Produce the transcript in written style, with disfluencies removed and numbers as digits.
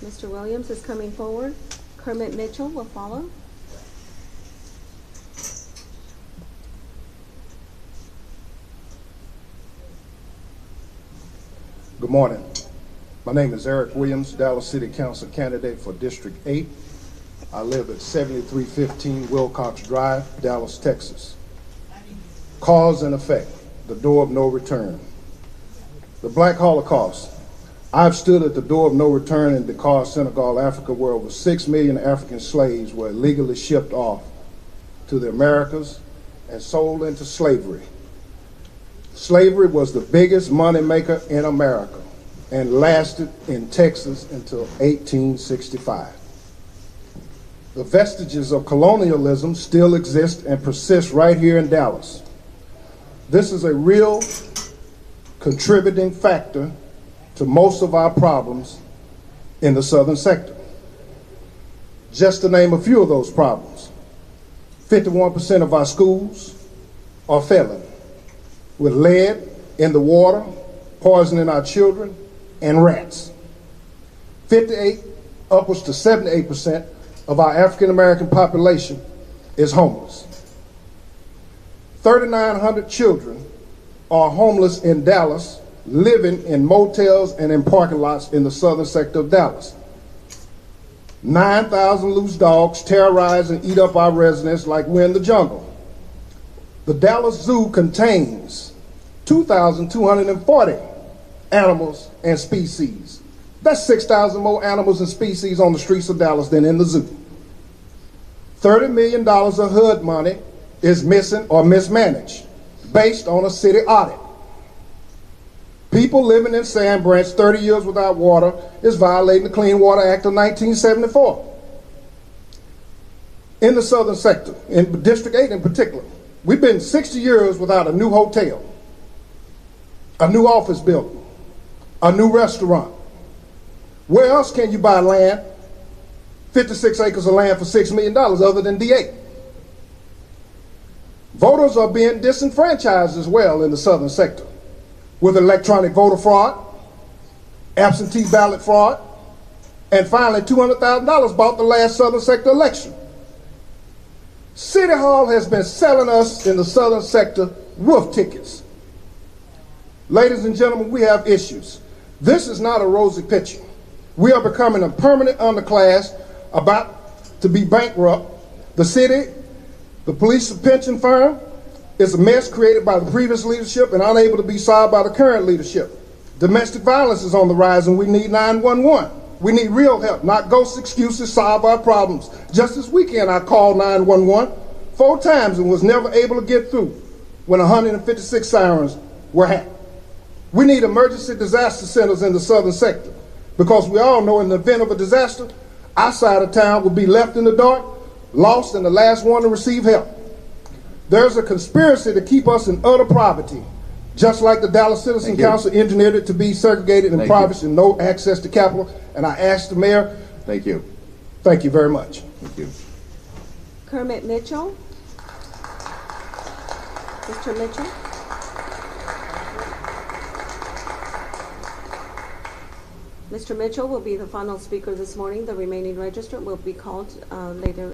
Mr. Williams is coming forward. Kermit Mitchell will follow. Good morning. My name is Eric Williams, Dallas City Council candidate for District 8. I live at 7315 Wilcox Drive, Dallas, Texas. Cause and effect, the door of no return. The Black Holocaust. I've stood at the door of no return in Dakar, Senegal, Africa, where over 6 million African slaves were illegally shipped off to the Americas and sold into slavery. Slavery was the biggest moneymaker in America and lasted in Texas until 1865. The vestiges of colonialism still exist and persist right here in Dallas. This is a real contributing factor to most of our problems in the southern sector. Just to name a few of those problems, 51% of our schools are failing, with lead in the water, poisoning our children, and rats. 58, upwards to 78% of our African American population is homeless. 3,900 children are homeless in Dallas, living in motels and in parking lots in the southern sector of Dallas. 9,000 loose dogs terrorize and eat up our residents like we're in the jungle. The Dallas Zoo contains 2,240 animals and species. That's 6,000 more animals and species on the streets of Dallas than in the zoo. $30 million of HUD money is missing or mismanaged based on a city audit. People living in Sand Branch 30 years without water is violating the Clean Water Act of 1974. In the southern sector, in District 8 in particular, we've been 60 years without a new hotel, a new office building, a new restaurant. Where else can you buy land, 56 acres of land for $6 million other than D8? Voters are being disenfranchised as well in the southern sector with electronic voter fraud, absentee ballot fraud, and finally $200,000 bought the last southern sector election. City Hall has been selling us in the southern sector wolf tickets. Ladies and gentlemen, we have issues. This is not a rosy picture. We are becoming a permanent underclass, about to be bankrupt. The city, the police pension firm, is a mess created by the previous leadership and unable to be solved by the current leadership. Domestic violence is on the rise and we need 911. We need real help, not ghost excuses to solve our problems. Just this weekend I called 911 4 times and was never able to get through when 156 sirens were hacked. We need emergency disaster centers in the southern sector because we all know in the event of a disaster, our side of town will be left in the dark, lost, and the last one to receive help. There's a conspiracy to keep us in utter poverty, just like the Dallas Citizen Council engineered it to be segregated and impoverished and no access to capital. And I asked the mayor. Thank you. Thank you very much. Thank you. Kermit Mitchell. Mr. Mitchell. Mr. Mitchell will be the final speaker this morning. The remaining registrant will be called later